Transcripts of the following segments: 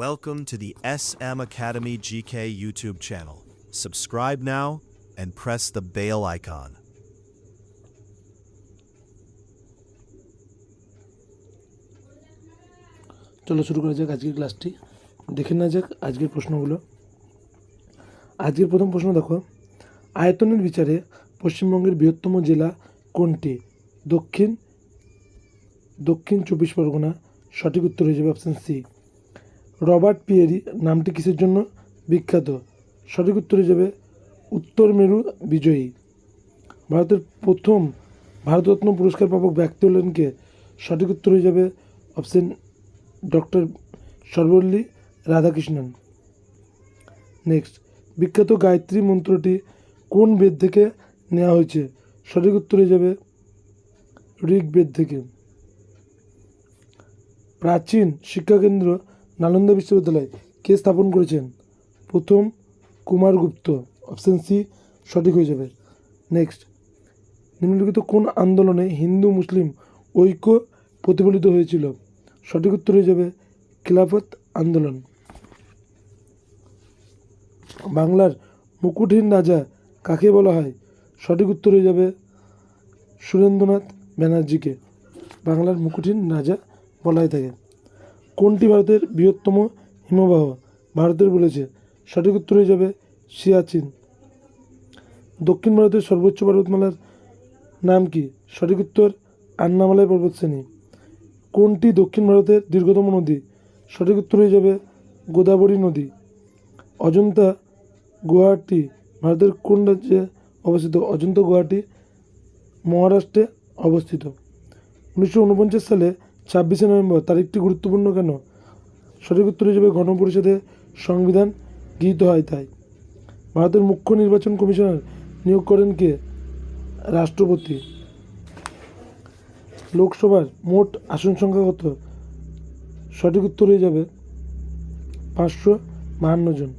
Welcome to the SM Academy GK YouTube channel. Subscribe now and press the bell icon. চলো শুরু করা যাক আজকের ক্লাসটি। দেখে না যাক আজকের প্রশ্নগুলো। আজকের প্রথম প্রশ্ন দেখো, আয়তনের বিচারে পশ্চিমবঙ্গের বৃহত্তম জেলা কোনটি? দক্ষিণ 24 পরগনা। সঠিক উত্তর হয়ে যাবে অপশান সি। রবার্ট পিয়েরি নামটি কিসের জন্য বিখ্যাত? সঠিক উত্তর হয়ে যাবে উত্তর মেরু বিজয়ী। ভারতের প্রথম ভারতরত্ন পুরস্কার প্রাপক ব্যক্তি হলেন কে? সঠিক উত্তর হয়ে যাবে option doctor Sarvepalli Radhakrishnan. Next, বিখ্যাত গায়ত্রী মন্ত্রটি কোন বেদ থেকে নেওয়া হয়েছে? সঠিক উত্তর হয়ে যাবে ঋগ্বেদ থেকে। প্রাচীন শিক্ষাকেন্দ্র নালন্দা বিশ্ববিদ্যালয় কে স্থাপন করেছেন? প্রথম কুমারগুপ্ত। অপশান সি সঠিক হয়ে যাবে। নেক্সট, নিম্নলিখিত কোন আন্দোলনে হিন্দু মুসলিম ঐক্য প্রতিফলিত হয়েছিল? সঠিক উত্তর হয়ে যাবে খিলাফত আন্দোলন। বাংলার মুকুটহীন রাজা কাকে বলা হয়? সঠিক উত্তর হয়ে যাবে সুরেন্দ্রনাথ ব্যানার্জিকে বাংলার মুকুটহীন রাজা বলা হয়ে থাকে। কোনটি ভারতের বৃহত্তম হিমবাহ ভারতের বলেছে? সঠিক উত্তর হয়ে যাবে সিয়াচিন। দক্ষিণ ভারতের সর্বোচ্চ পর্বতমালার নাম কি? সঠিক উত্তর আন্নামালাই পর্বতশ্রেণী। কোনটি দক্ষিণ ভারতের দীর্ঘতম নদী? সঠিক উত্তর হয়ে যাবে গোদাবরী নদী। অজন্তা গুয়াহাটি ভারতের কোন রাজ্যে অবস্থিত? অজন্তা গুয়াহাটি মহারাষ্ট্রে অবস্থিত। 1949 সালে 26শে নভেম্বর তারিখটি গুরুত্বপূর্ণ কেন? সঠিক উত্তর হয়ে যাবে গণপরিষদে সংবিধান গৃহীত হয় তাই। ভারতের মুখ্য নির্বাচন কমিশনার নিয়োগ করেন কে? রাষ্ট্রপতি। লোকসভার মোট আসন সংখ্যা কত? সঠিক উত্তর হয়ে যাবে 552 জন।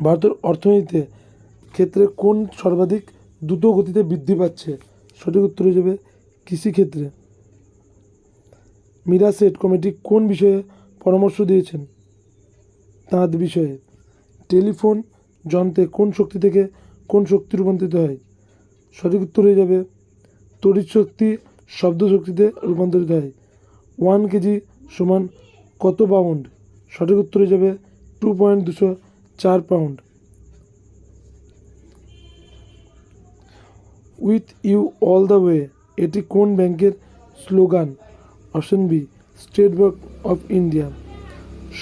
ভারতের অর্থনীতিতে ক্ষেত্রে কোন সর্বাধিক দ্রুত গতিতে বৃদ্ধি পাচ্ছে? সঠিক উত্তর হয়ে যাবে কৃষিক্ষেত্রে। মীরা সেট কমিটি কোন বিষয়ে পরামর্শ দিয়েছেন? তাঁত বিষয়ে। টেলিফোন যন্ত্রে কোন শক্তি থেকে কোন শক্তি রূপান্তরিত হয়? সঠিক উত্তর হয়ে যাবে তড়িৎ শক্তি শব্দ শক্তিতে রূপান্তরিত হয়। 1 কেজি সমান কত পাউন্ড? সঠিক উত্তর হয়ে যাবে 2.204 pound. With you all the way এটি কোন ব্যাংকের slogan? Option B State Bank of India.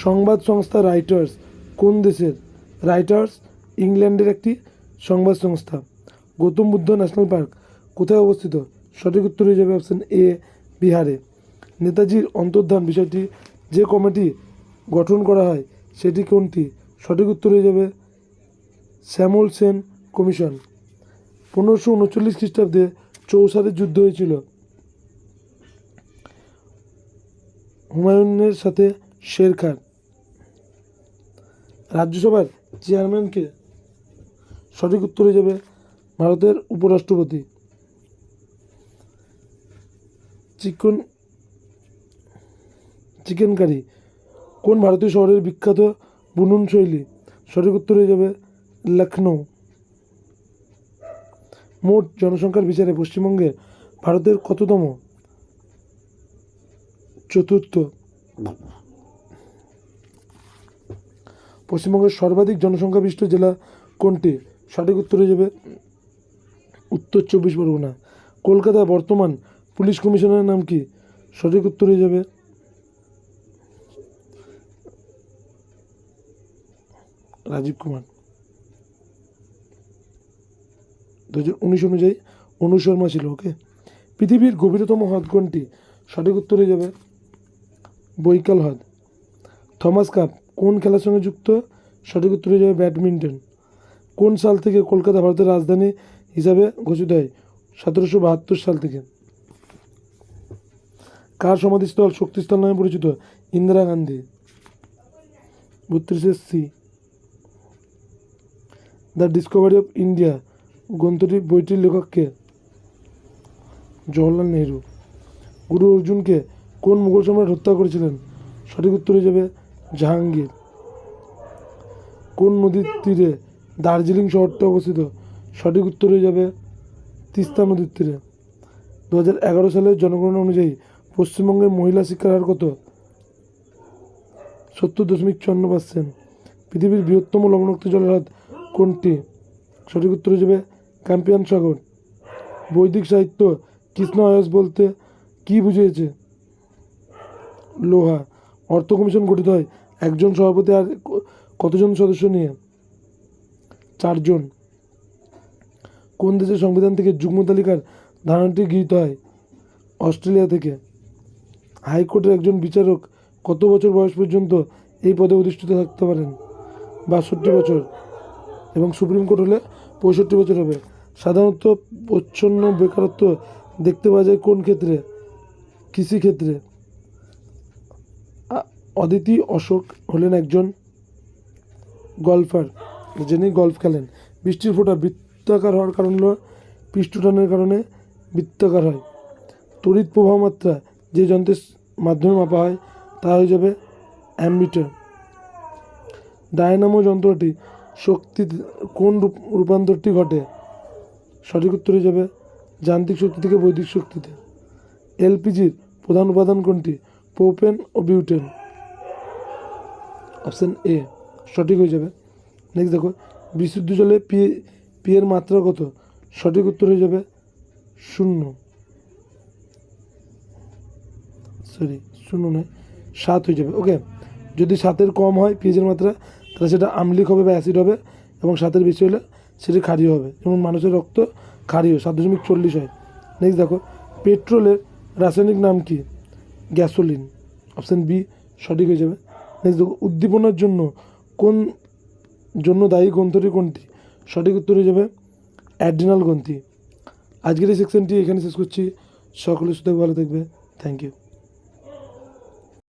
সংবাদ সংস্থা রাইটার্স কোন দেশের? রাইটার্স ইংল্যান্ডের একটি সংবাদ সংস্থা। গৌতম বুদ্ধ ন্যাশনাল পার্ক কোথায় অবস্থিত? সঠিক উত্তর হয়ে যাবে অপশন এ বিহারে। নেতাজির অন্তর্ধান বিষয়টি যে কমিটি গঠন করা হয় সেটি কোনটি? সঠিক উত্তর হয়ে যাবে শ্যামল সেন কমিশন। 1539 খ্রিস্টাব্দে চৌসারের যুদ্ধ হয়েছিল হুমায়ুনের সাথে শের খান। রাজ্যসভার চেয়ারম্যানকে? সঠিক উত্তর হয়ে যাবে ভারতের উপরাষ্ট্রপতি। চিকেন কারি কোন ভারতীয় শহরের বিখ্যাত বুনন শৈলী? সঠিক উত্তর হয়ে যাবে লখনৌ। মোট জনসংখ্যার বিচারে পশ্চিমবঙ্গে ভারতের কততম? চতুর্থ। পশ্চিমবঙ্গের সর্বাধিক জনসংখ্যা বিশিষ্ট জেলা কোনটি? সঠিক উত্তর হয়ে যাবে উত্তর 24 পরগনা। কলকাতার বর্তমান পুলিশ কমিশনারের নাম কি? সঠিক উত্তর হয়ে যাবে রাজীব কুমার। 2019 অনুযায়ী অনু শর্মা ছিল। ওকে। পৃথিবীর গভীরতম হ্রদ কোনটি? সঠিক উত্তর হয়ে যাবে বৈকাল হ্রদ। থমাস কাপ কোন খেলার সঙ্গে যুক্ত? সঠিক উত্তর হয়ে যাবে ব্যাডমিন্টন। কোন সাল থেকে কলকাতা ভারতের রাজধানী হিসাবে ঘোষিত হয়? 1772 সাল থেকে। কার সমাধিস্থল শক্তিস্থল নামে পরিচিত? Indira Gandhi. 32 C. The discovery of India বইটির লেখক কে? জওহরলাল নেহরু। গুরু অর্জুনকে কোন মুঘল সম্রাট হত্যা করেছিলেন? সঠিক উত্তর হয়ে যাবে জাহাঙ্গীর। কোন নদীর তীরে দার্জিলিং শহরটি অবস্থিত? সঠিক উত্তর হয়ে যাবে তিস্তা নদীর তীরে। 2011 সালের জনগণনা অনুযায়ী পশ্চিমবঙ্গের মহিলা শিক্ষার হার কত? 70.54%। পৃথিবীর বৃহত্তম লবণাক্ত জলের হ্রদ কোনটি? সঠিক উত্তর হয়ে যাবে ক্যাম্পিয়ান সাগর। বৈদিক সাহিত্য কৃষ্ণ আয়স বলতে কি বুঝিয়েছে? লোহা। অর্থ কমিশন গঠিত হয় একজন সভাপতি আর কতজন সদস্য নিয়ে? 4 জন। কোন দেশের সংবিধান থেকে যুগ্ম তালিকার ধারণাটি গৃহীত হয়? অস্ট্রেলিয়া থেকে। হাইকোর্টের একজন বিচারক কত বছর বয়স পর্যন্ত এই পদে অধিষ্ঠিত থাকতে পারেন? 62 বছর। এবং সুপ্রিম কোর্ট হলে 65 বছর হবে। সাধারণত প্রচ্ছন্ন বেকারত্ব দেখতে পাওয়া যায় কোন ক্ষেত্রে? কৃষিক্ষেত্রে। অদিতি অশোক হলেন একজন গল্ফার, যিনি গল্ফ খেলেন। বৃষ্টির ফোঁটা বৃত্তাকার হওয়ার কারণ হলো পৃষ্ঠটানের কারণে বৃত্তাকার হয়। তড়িৎ প্রবাহ মাত্রা যে যন্ত্রের মাধ্যমে মাপা হয় তা হয়ে যাবে অ্যামমিটার। ডায়নামো যন্ত্রটি শক্তি কোন রূপান্তরটি ঘটে? সঠিক উত্তর হয়ে যাবে যান্ত্রিক শক্তি থেকে বৈদ্যুতিক শক্তিতে। এলপিজির প্রধান উপাদান কোনটি? প্রোপেন ও বিউটেন। অপশান এ সঠিক হয়ে যাবে। নেক্সট দেখো, বিশুদ্ধ জলে পি এর মাত্রা কত? সঠিক উত্তর হয়ে যাবে 0 নয় 7 হয়ে যাবে। ওকে, যদি 7-এর কম হয় পিএইচের মাত্রা তাহলে সেটা আম্লিক হবে বা অ্যাসিড হবে, এবং 7-এর বেশি হলে সেটি ক্ষারীয় হবে। যেমন মানুষের রক্ত ক্ষারীয় 7.40 হয়। নেক্সট দেখো, পেট্রোলের রাসায়নিক নাম কি? গ্যাসোলিন। অপশান বি সঠিক হয়ে যাবে। নেক্সট দেখো, উদ্দীপনার জন্য দায়ী গ্রন্থটি কোনটি? সঠিক উত্তর হয়ে যাবে অ্যাড্রিনাল গ্রন্থি। আজকের এই সেকশনটি এখানে শেষ করছি। সকলের সাথে ভালো থাকবে। Thank you.